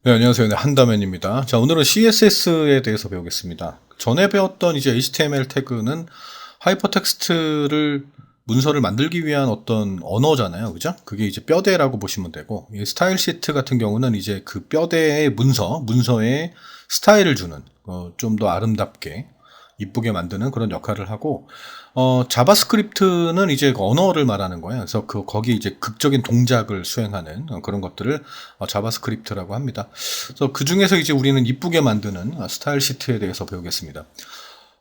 네, 안녕하세요. 네, 한다맨입니다. 자, 오늘은 CSS에 대해서 배우겠습니다. 전에 배웠던 이제 HTML 태그는 하이퍼텍스트를 문서를 만들기 위한 어떤 언어잖아요. 그죠? 그게 이제 뼈대라고 보시면 되고, 이 스타일 시트 같은 경우는 이제 그 뼈대의 문서에 스타일을 주는, 좀 더 아름답게, 이쁘게 만드는 그런 역할을 하고, 자바스크립트는 이제 그 언어를 말하는 거예요. 그래서 거기 이제 극적인 동작을 수행하는 그런 것들을 자바스크립트라고 합니다. 그래서 그 중에서 이제 우리는 이쁘게 만드는 스타일 시트에 대해서 배우겠습니다.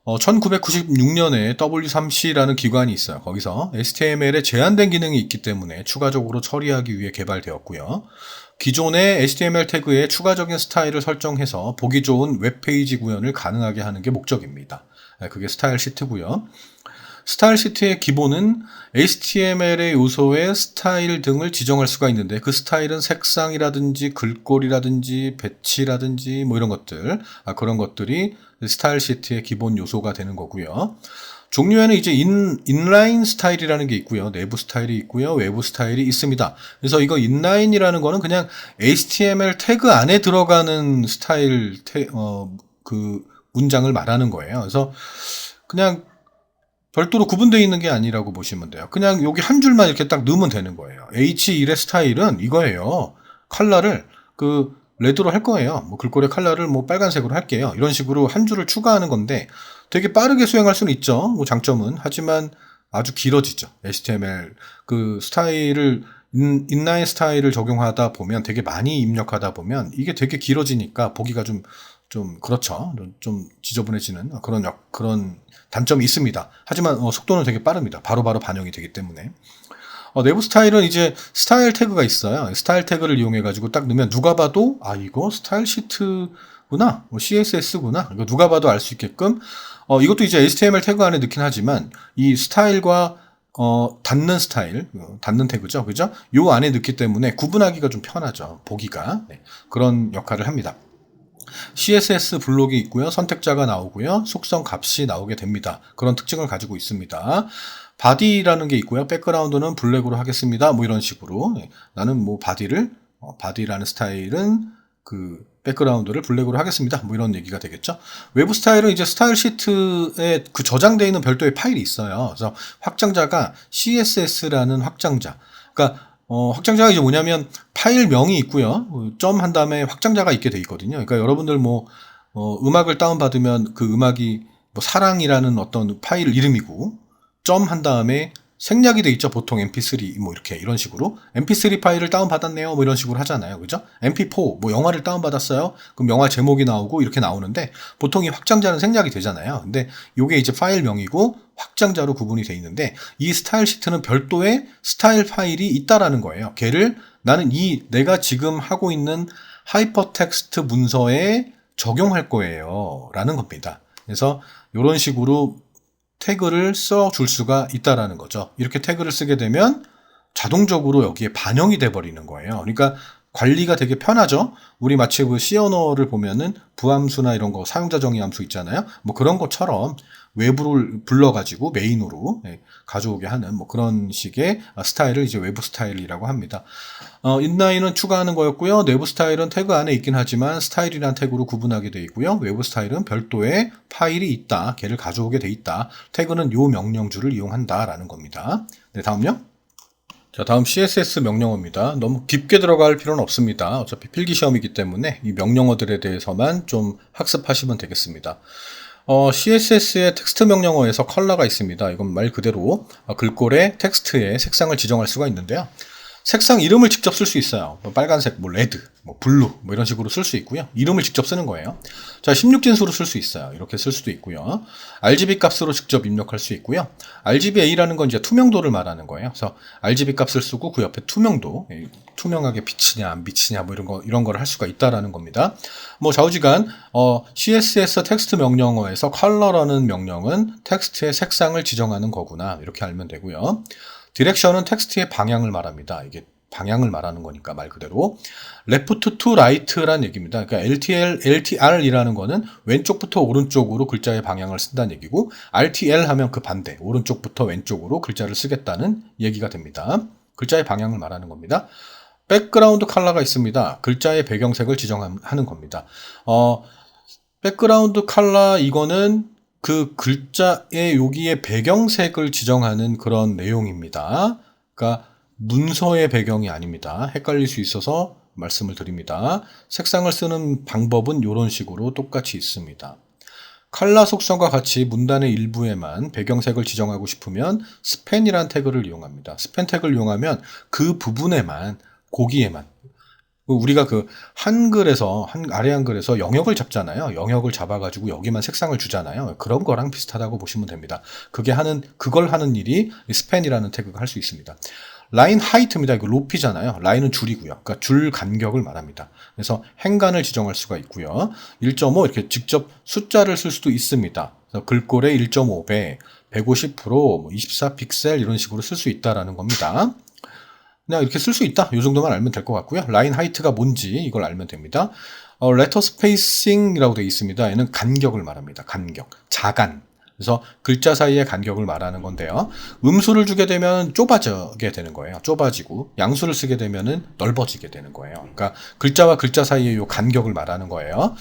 1996년에 W3C라는 기관이 있어요. 거기서 HTML에 제한된 기능이 있기 때문에 추가적으로 처리하기 위해 개발되었고요. 기존의 HTML 태그에 추가적인 스타일을 설정해서 보기 좋은 웹페이지 구현을 가능하게 하는 게 목적입니다. 그게 스타일 시트고요. 스타일 시트의 기본은 HTML의 요소의 스타일 등을 지정할 수가 있는데, 그 스타일은 색상이라든지 글꼴이라든지 배치라든지 뭐 이런 것들, 그런 것들이 스타일 시트의 기본 요소가 되는 거고요. 종류에는 이제 인라인 스타일이라는 게 있고요. 내부 스타일이 있고요. 외부 스타일이 있습니다. 그래서 이거 인라인이라는 거는 그냥 HTML 태그 안에 들어가는 그 문장을 말하는 거예요. 그래서 그냥 별도로 구분되어 있는 게 아니라고 보시면 돼요. 그냥 여기 한 줄만 이렇게 딱 넣으면 되는 거예요. H1의 스타일은 이거예요. 컬러를 레드로 할 거예요. 뭐 글꼴의 컬러를 뭐 빨간색으로 할게요. 이런 식으로 한 줄을 추가하는 건데 되게 빠르게 수행할 수는 있죠. 뭐 장점은. 하지만 아주 길어지죠. HTML 그 스타일을 인라인 스타일을 적용하다 보면, 되게 많이 입력하다 보면 이게 되게 길어지니까 보기가 좀 그렇죠. 좀 지저분해지는 그런 단점이 있습니다. 하지만 속도는 되게 빠릅니다. 바로바로 반영이 되기 때문에. 내부 스타일은 이제 스타일 태그가 있어요. 스타일 태그를 이용해가지고 딱 넣으면 누가 봐도 이거 스타일 시트구나, CSS구나, 이거 누가 봐도 알 수 있게끔. 이것도 이제 HTML 태그 안에 넣긴 하지만 이 스타일과 닫는 스타일, 닫는 태그죠, 그죠? 요 안에 넣기 때문에 구분하기가 좀 편하죠. 보기가. 네, 그런 역할을 합니다. CSS 블록이 있고요. 선택자가 나오고요. 속성 값이 나오게 됩니다. 그런 특징을 가지고 있습니다. 바디라는 게 있고요. 백그라운드는 블랙으로 하겠습니다. 뭐 이런 식으로. 나는 뭐 바디라는 스타일은 그 백그라운드를 블랙으로 하겠습니다. 뭐 이런 얘기가 되겠죠. 외부 스타일은 이제 스타일 시트에 그 저장되어 있는 별도의 파일이 있어요. 그래서 확장자가 CSS라는 확장자. 그러니까 확장자가 이제 뭐냐면 파일명이 있고요. 점 한 다음에 확장자가 있게 돼 있거든요. 그러니까 여러분들 음악을 다운받으면 그 음악이 뭐 사랑이라는 어떤 파일 이름이고, 점 한 다음에 생략이 돼 있죠. 보통 mp3 뭐 이런 식으로 mp3 파일을 다운받았네요. 뭐 이런 식으로 하잖아요. 그죠? mp4 뭐 영화를 다운받았어요. 그럼 영화 제목이 나오고 이렇게 나오는데, 보통 이 확장자는 생략이 되잖아요. 근데 요게 이제 파일명이고 확장자로 구분이 돼 있는데, 이 스타일 시트는 별도의 스타일 파일이 있다라는 거예요. 걔를 나는 내가 지금 하고 있는 하이퍼텍스트 문서에 적용할 거예요. 라는 겁니다. 그래서 이런 식으로 태그를 써줄 수가 있다라는 거죠. 이렇게 태그를 쓰게 되면 자동적으로 여기에 반영이 돼 버리는 거예요. 그러니까 관리가 되게 편하죠. 우리 마치 그 C 언어를 보면은 부함수나 이런 거 사용자 정의 함수 있잖아요. 뭐 그런 것처럼 외부를 불러가지고 메인으로 가져오게 하는 뭐 그런 식의 스타일을 이제 외부 스타일이라고 합니다. 인라인은 추가하는 거였고요. 내부 스타일은 태그 안에 있긴 하지만 스타일이란 태그로 구분하게 되어 있고요. 외부 스타일은 별도의 파일이 있다. 걔를 가져오게 돼 있다. 태그는 요 명령줄을 이용한다라는 겁니다. 네, 다음요. 자, 다음 CSS 명령어입니다. 너무 깊게 들어갈 필요는 없습니다. 어차피 필기시험이기 때문에 이 명령어들에 대해서만 좀 학습하시면 되겠습니다. CSS의 텍스트 명령어에서 컬러가 있습니다. 이건 말 그대로 글꼴의 텍스트에 색상을 지정할 수가 있는데요. 색상 이름을 직접 쓸 수 있어요. 뭐 빨간색, 뭐 레드, 뭐 블루, 뭐 이런 식으로 쓸 수 있고요. 이름을 직접 쓰는 거예요. 자, 16진수로 쓸 수 있어요. 이렇게 쓸 수도 있고요. RGB 값으로 직접 입력할 수 있고요. RGBA라는 건 이제 투명도를 말하는 거예요. 그래서 RGB 값을 쓰고 그 옆에 투명도, 투명하게 비치냐 안 비치냐 뭐 이런 거를 할 수가 있다라는 겁니다. 뭐 좌우지간 CSS 텍스트 명령어에서 컬러라는 명령은 텍스트의 색상을 지정하는 거구나, 이렇게 알면 되고요. 디렉션은 텍스트의 방향을 말합니다. 이게 방향을 말하는 거니까 말 그대로. Left to right란 얘기입니다. 그러니까 LTR이라는 거는 왼쪽부터 오른쪽으로 글자의 방향을 쓴다는 얘기고, RTL 하면 그 반대, 오른쪽부터 왼쪽으로 글자를 쓰겠다는 얘기가 됩니다. 글자의 방향을 말하는 겁니다. 백그라운드 컬러가 있습니다. 글자의 배경색을 지정하는 겁니다. 백그라운드 컬러 이거는 그 글자의 여기에 배경색을 지정하는 그런 내용입니다. 그러니까 문서의 배경이 아닙니다. 헷갈릴 수 있어서 말씀을 드립니다. 색상을 쓰는 방법은 이런 식으로 똑같이 있습니다. 컬러 속성과 같이 문단의 일부에만 배경색을 지정하고 싶으면 스팬이란 태그를 이용합니다. 스팬 태그를 이용하면 그 부분에만, 거기에만, 우리가 그 한글에서, 아래 한글에서 영역을 잡잖아요. 영역을 잡아가지고 여기만 색상을 주잖아요. 그런 거랑 비슷하다고 보시면 됩니다. 그걸 하는 일이 스팬이라는 태그가 할 수 있습니다. 라인 하이트입니다. 이거 높이잖아요. 라인은 줄이고요. 그러니까 줄 간격을 말합니다. 그래서 행간을 지정할 수가 있고요. 1.5 이렇게 직접 숫자를 쓸 수도 있습니다. 그래서 글꼴의 1.5배, 150%, 24 픽셀 이런 식으로 쓸 수 있다라는 겁니다. 그냥 이렇게 쓸 수 있다. 이 정도만 알면 될 것 같고요. 라인 하이트가 뭔지 이걸 알면 됩니다. 레터 스페이싱이라고 되어 있습니다. 얘는 간격을 말합니다. 간격, 자간. 그래서 글자 사이의 간격을 말하는 건데요. 음수를 주게 되면 좁아지게 되는 거예요. 좁아지고 양수를 쓰게 되면 넓어지게 되는 거예요. 그러니까 글자와 글자 사이의 요 간격을 말하는 거예요.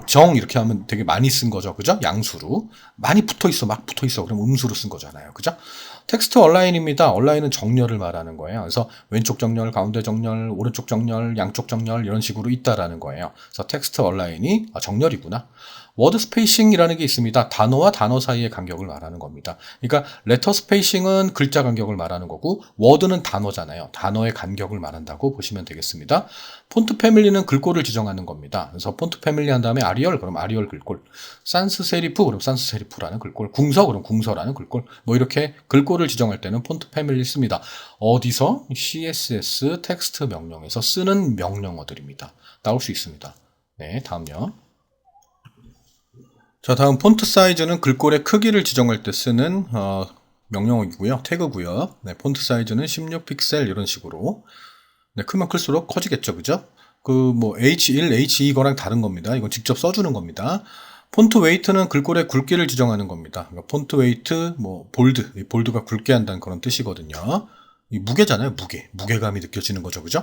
정 이렇게 하면 되게 많이 쓴 거죠. 그죠? 양수로. 많이 붙어 있어. 막 붙어 있어. 그럼 음수로 쓴 거잖아요. 그죠? 텍스트 얼라인입니다. 얼라인은 정렬을 말하는 거예요. 그래서 왼쪽 정렬, 가운데 정렬, 오른쪽 정렬, 양쪽 정렬 이런 식으로 있다라는 거예요. 그래서 텍스트 얼라인이 정렬이구나. 워드 스페이싱이라는 게 있습니다. 단어와 단어 사이의 간격을 말하는 겁니다. 그러니까 레터 스페이싱은 글자 간격을 말하는 거고 워드는 단어잖아요. 단어의 간격을 말한다고 보시면 되겠습니다. 폰트 패밀리는 글꼴을 지정하는 겁니다. 그래서 폰트 패밀리 한 다음에 아리얼 그럼 아리얼 글꼴, 산스 세리프 그럼 산스 세리프라는 글꼴, 궁서 그럼 궁서라는 글꼴, 뭐 이렇게 글꼴을 지정할 때는 폰트 패밀리 씁니다. 어디서? CSS 텍스트 명령에서 쓰는 명령어들입니다. 나올 수 있습니다. 네, 다음요. 자, 다음 폰트 사이즈는 글꼴의 크기를 지정할 때 쓰는 명령어이고요. 태그고요. 네, 폰트 사이즈는 16픽셀 이런 식으로. 네, 크면 클수록 커지겠죠. 그죠? H1, H2 거랑 다른 겁니다. 이건 직접 써주는 겁니다. 폰트 웨이트는 글꼴의 굵기를 지정하는 겁니다. 그러니까 폰트 웨이트, 볼드가 굵게 한다는 그런 뜻이거든요. 이 무게잖아요. 무게감이 느껴지는 거죠. 그죠?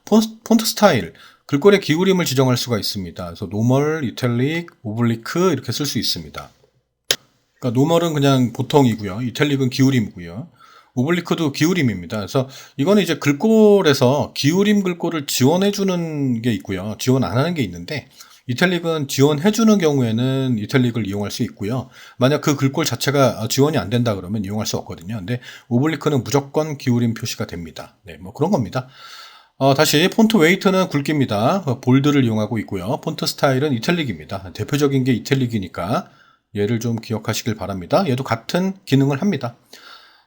폰트 스타일. 글꼴의 기울임을 지정할 수가 있습니다. 그래서 노멀, 이탈릭, 오블리크 이렇게 쓸 수 있습니다. 그러니까 노멀은 그냥 보통이고요. 이탈릭은 기울임이고요. 오블리크도 기울임입니다. 그래서 이거는 이제 글꼴에서 기울임 글꼴을 지원해주는 게 있고요. 지원 안 하는 게 있는데 이탈릭은 지원해주는 경우에는 이탈릭을 이용할 수 있고요. 만약 그 글꼴 자체가 지원이 안 된다 그러면 이용할 수 없거든요. 근데 오블리크는 무조건 기울임 표시가 됩니다. 네, 뭐 그런 겁니다. 다시 폰트 웨이트는 굵기입니다. 볼드를 이용하고 있고요. 폰트 스타일은 이탈릭입니다. 대표적인 게 이탈릭이니까 얘를 좀 기억하시길 바랍니다. 얘도 같은 기능을 합니다.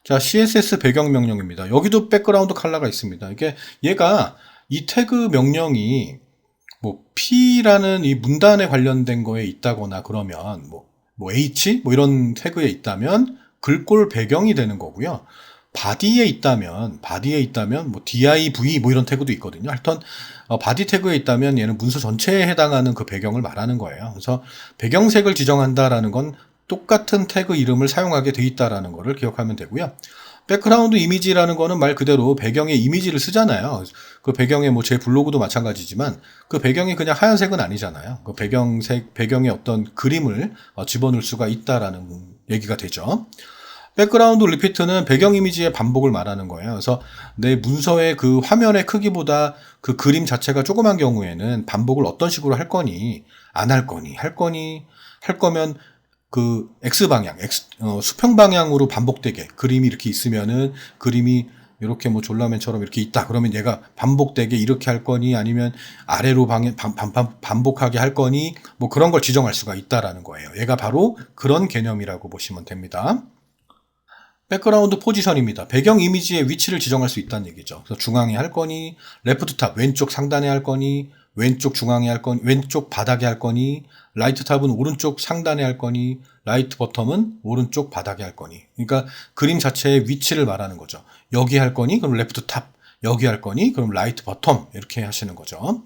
자, CSS 배경 명령입니다. 여기도 백그라운드 컬러가 있습니다. 얘가 이 태그 명령이 P라는 이 문단에 관련된 거에 있다거나 그러면 H 이런 태그에 있다면 글꼴 배경이 되는 거고요. 바디에 있다면 div 이런 태그도 있거든요. 하여튼 바디 태그에 있다면 얘는 문서 전체에 해당하는 그 배경을 말하는 거예요. 그래서 배경색을 지정한다라는 건 똑같은 태그 이름을 사용하게 돼 있다라는 거를 기억하면 되고요. 백그라운드 이미지라는 거는 말 그대로 배경의 이미지를 쓰잖아요. 그 배경에 제 블로그도 마찬가지지만 그 배경이 그냥 하얀색은 아니잖아요. 그 배경의 어떤 그림을 집어넣을 수가 있다라는 얘기가 되죠. 백그라운드 리피트는 배경 이미지의 반복을 말하는 거예요. 그래서 내 문서의 그 화면의 크기보다 그 그림 자체가 조그만 경우에는 반복을 어떤 식으로 할 거니, 안 할 거니, 할 거면 그 X방향, 수평 방향으로 반복되게 그림이 이렇게 있으면은 그림이 이렇게 졸라맨처럼 이렇게 있다. 그러면 얘가 반복되게 이렇게 할 거니 아니면 아래로 반복하게 할 거니 그런 걸 지정할 수가 있다라는 거예요. 얘가 바로 그런 개념이라고 보시면 됩니다. 백그라운드 포지션입니다. 배경 이미지의 위치를 지정할 수 있다는 얘기죠. 그래서 중앙에 할 거니, 레프트 탑, 왼쪽 상단에 할 거니, 왼쪽 중앙에 할 거니, 왼쪽 바닥에 할 거니, 라이트 탑은 오른쪽 상단에 할 거니, 라이트 버텀은 오른쪽 바닥에 할 거니. 그러니까 그림 자체의 위치를 말하는 거죠. 여기 할 거니, 그럼 레프트 탑, 여기 할 거니, 그럼 라이트 버텀 이렇게 하시는 거죠.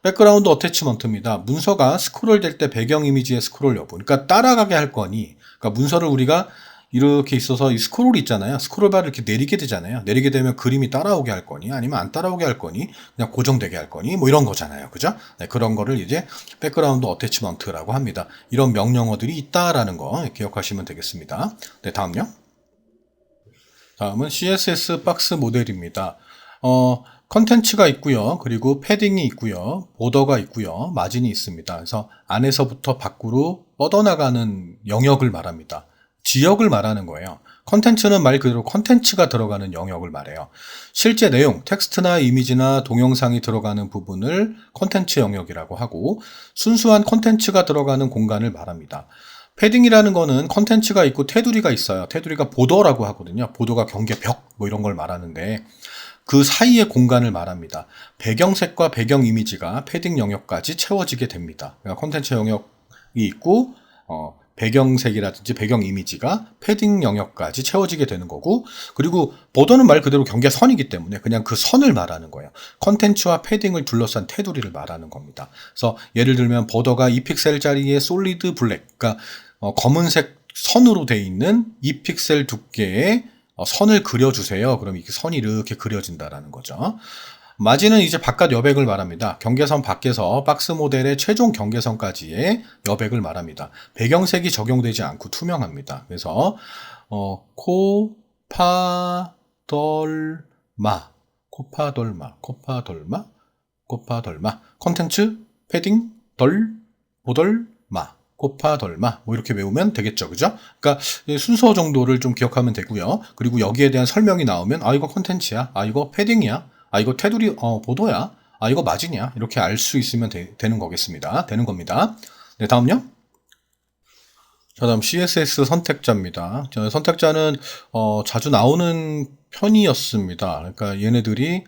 백그라운드 어태치먼트입니다. 문서가 스크롤 될 때 배경 이미지의 스크롤 여부. 그러니까 따라가게 할 거니, 그러니까 문서를 우리가 이렇게 있어서 이 스크롤이 있잖아요. 스크롤바를 이렇게 내리게 되잖아요. 내리게 되면 그림이 따라오게 할 거니 아니면 안 따라오게 할 거니 그냥 고정되게 할 거니 뭐 이런 거잖아요. 그죠? 네, 그런 거를 이제 백그라운드 어태치먼트라고 합니다. 이런 명령어들이 있다라는 거 기억하시면 되겠습니다. 네, 다음요. 다음은 CSS 박스 모델입니다. 컨텐츠가 있고요. 그리고 패딩이 있고요. 보더가 있고요. 마진이 있습니다. 그래서 안에서부터 밖으로 뻗어나가는 영역을 말합니다. 지역을 말하는 거예요. 컨텐츠는 말 그대로 컨텐츠가 들어가는 영역을 말해요. 실제 내용, 텍스트나 이미지나 동영상이 들어가는 부분을 컨텐츠 영역이라고 하고 순수한 컨텐츠가 들어가는 공간을 말합니다. 패딩이라는 거는 컨텐츠가 있고 테두리가 있어요. 테두리가 보더라고 하거든요. 보더가 경계벽 뭐 이런 걸 말하는데 그 사이의 공간을 말합니다. 배경색과 배경 이미지가 패딩 영역까지 채워지게 됩니다. 그러니까 컨텐츠 영역이 있고 배경색이라든지 배경 이미지가 패딩 영역까지 채워지게 되는 거고 그리고 보더는 말 그대로 경계선이기 때문에 그냥 그 선을 말하는 거예요. 컨텐츠와 패딩을 둘러싼 테두리를 말하는 겁니다. 그래서 예를 들면 보더가 2픽셀짜리의 솔리드 블랙 그러니까 검은색 선으로 돼 있는 2픽셀 두께의 선을 그려주세요. 그럼 이렇게 선이 이렇게 그려진다라는 거죠. 마진은 이제 바깥 여백을 말합니다. 경계선 밖에서 박스 모델의 최종 경계선까지의 여백을 말합니다. 배경색이 적용되지 않고 투명합니다. 그래서 코파덜마 컨텐츠 패딩 보덜마 코파덜마 뭐 이렇게 외우면 되겠죠. 그죠? 그러니까 순서 정도를 좀 기억하면 되고요. 그리고 여기에 대한 설명이 나오면 이거 컨텐츠야. 이거 패딩이야. 이거 테두리 보도야. 이거 마진이야. 이렇게 알 수 있으면 되는 거겠습니다. 되는 겁니다. 네, 다음요. 자, 다음 CSS 선택자입니다. 선택자는 자주 나오는 편이었습니다. 그러니까 얘네들이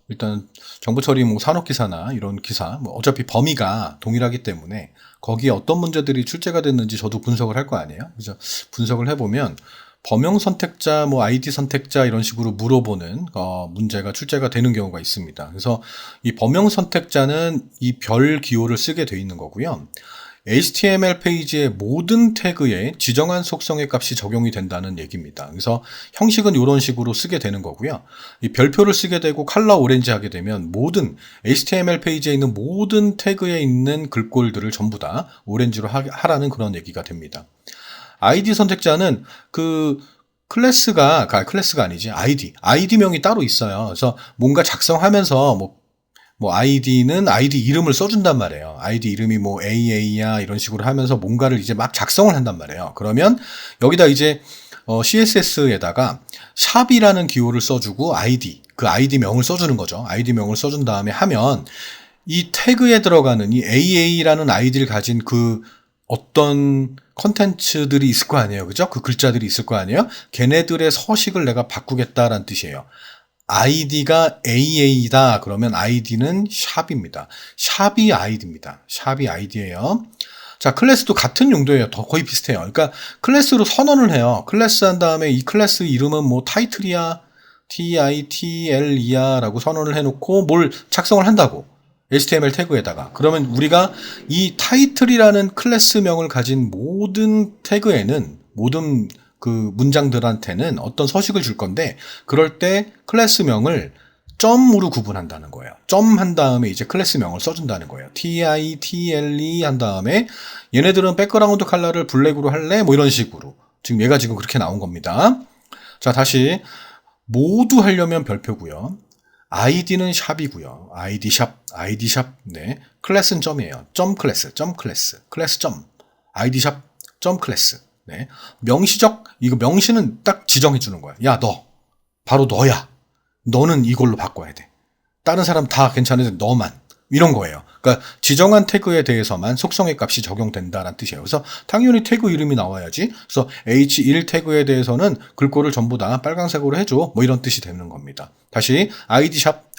일단 정보 처리 뭐 산업기사나 이런 기사 뭐 어차피 범위가 동일하기 때문에 거기에 어떤 문제들이 출제가 됐는지 저도 분석을 할 거 아니에요. 그래서 분석을 해보면 범용 선택자, 뭐 아이디 선택자 이런 식으로 물어보는 문제가 출제가 되는 경우가 있습니다. 그래서 이 범용 선택자는 이 별 기호를 쓰게 돼 있는 거고요. HTML 페이지의 모든 태그에 지정한 속성의 값이 적용이 된다는 얘기입니다. 그래서 형식은 이런 식으로 쓰게 되는 거고요. 이 별표를 쓰게 되고 컬러 오렌지 하게 되면 모든 HTML 페이지에 있는 모든 태그에 있는 글꼴들을 전부 다 오렌지로 하라는 그런 얘기가 됩니다. 아이디 선택자는 클래스가 아니지 아이디명이 따로 있어요. 그래서 뭔가 작성하면서 뭐 아이디는 아이디 이름을 써준단 말이에요. 아이디 이름이 뭐 AA야 이런 식으로 하면서 뭔가를 이제 막 작성을 한단 말이에요. 그러면 여기다 이제 CSS에다가 샵이라는 기호를 써주고 그 아이디명을 써주는 거죠. 아이디명을 써준 다음에 하면 이 태그에 들어가는 이 AA라는 아이디를 가진 그 어떤 컨텐츠들이 있을 거 아니에요. 그죠? 그 글자들이 있을 거 아니에요. 걔네들의 서식을 내가 바꾸겠다라는 뜻이에요. 아이디가 AA다. 그러면 아이디는 샵입니다. 샵이 아이디입니다. 샵이 아이디예요. 자, 클래스도 같은 용도예요. 거의 비슷해요. 그러니까 클래스로 선언을 해요. 클래스 한 다음에 이 클래스 이름은 뭐 타이틀이야, TITL이야 라고 선언을 해놓고 뭘 작성을 한다고. HTML 태그에다가. 그러면 우리가 이 타이틀이라는 클래스명을 가진 모든 태그에는 모든 그 문장들한테는 어떤 서식을 줄 건데 그럴 때 클래스명을 점으로 구분한다는 거예요. 점 한 다음에 이제 클래스명을 써준다는 거예요. TITLE 한 다음에 얘네들은 백그라운드 컬러를 블랙으로 할래? 뭐 이런 식으로. 지금 얘가 지금 그렇게 나온 겁니다. 자, 다시 모두 하려면 별표고요. 아이디는 샵이고요. 아이디 샵. 네. 클래스는 점이에요. 점 클래스. 클래스 점. 아이디 샵. 점 클래스. 네. 명시적, 이거 명시는 딱 지정해 주는 거야. 야, 바로 너야. 너는 이걸로 바꿔야 돼. 다른 사람 다 괜찮은데 너만. 이런 거예요. 그러니까 지정한 태그에 대해서만 속성의 값이 적용된다는 뜻이에요. 그래서 당연히 태그 이름이 나와야지. 그래서 H1 태그에 대해서는 글꼴을 전부 다 빨간색으로 해줘. 뭐 이런 뜻이 되는 겁니다. 다시 아이디샵,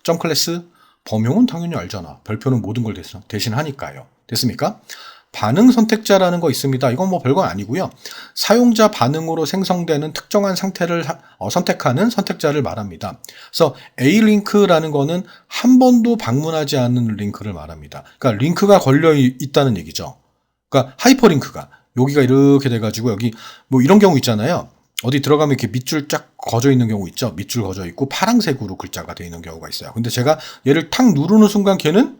점 클래스, 범용은 당연히 알잖아. 별표는 모든 걸 대신하니까요. 됐습니까? 반응 선택자라는 거 있습니다. 이건 뭐 별건 아니고요. 사용자 반응으로 생성되는 특정한 상태를 선택하는 선택자를 말합니다. 그래서 A링크라는 거는 한 번도 방문하지 않는 링크를 말합니다. 그러니까 링크가 걸려 있다는 얘기죠. 그러니까 하이퍼링크가 여기가 이렇게 돼가지고 여기 뭐 이런 경우 있잖아요. 어디 들어가면 이렇게 밑줄 쫙 거져 있는 경우 있죠. 밑줄 거져 있고 파란색으로 글자가 되어 있는 경우가 있어요. 근데 제가 얘를 탁 누르는 순간 걔는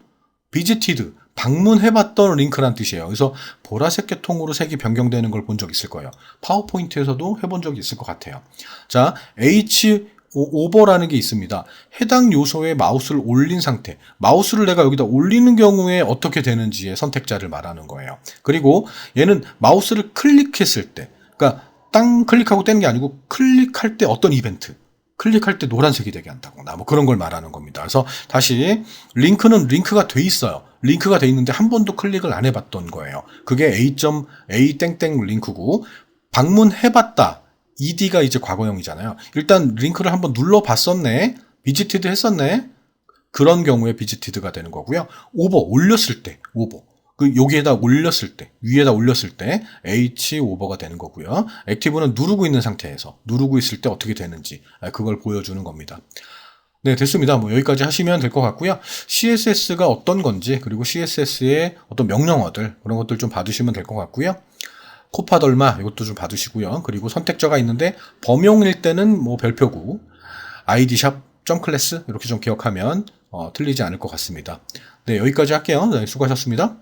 visited, 방문해봤던 링크란 뜻이에요. 그래서 보라색 계통으로 색이 변경되는 걸 본 적 있을 거예요. 파워포인트에서도 해본 적이 있을 것 같아요. 자, H 오버라는 게 있습니다. 해당 요소에 마우스를 올린 상태. 마우스를 내가 여기다 올리는 경우에 어떻게 되는지의 선택자를 말하는 거예요. 그리고 얘는 마우스를 클릭했을 때, 그러니까 땅 클릭하고 떼는 게 아니고 클릭할 때 어떤 이벤트, 클릭할 때 노란색이 되게 한다거나 뭐 그런 걸 말하는 겁니다. 그래서 다시 링크는 링크가 돼 있어요. 링크가 돼 있는데 한 번도 클릭을 안 해봤던 거예요. 그게 A.A 땡땡 링크고 방문해봤다. ED가 이제 과거형이잖아요. 일단 링크를 한번 눌러봤었네. 비지티드 했었네. 그런 경우에 비지티드가 되는 거고요. 오버 올렸을 때 오버. 그 여기에다 올렸을 때 위에다 올렸을 때 H 오버가 되는 거고요. 액티브는 누르고 있는 상태에서 누르고 있을 때 어떻게 되는지 그걸 보여주는 겁니다. 네, 됐습니다. 뭐 여기까지 하시면 될 것 같고요. CSS가 어떤 건지 그리고 CSS의 어떤 명령어들 그런 것들 좀 받으시면 될 것 같고요. 코파덜마 이것도 좀 받으시고요. 그리고 선택자가 있는데 범용일 때는 뭐 별표구 id샵 점클래스 이렇게 좀 기억하면 틀리지 않을 것 같습니다. 네, 여기까지 할게요. 네, 수고하셨습니다.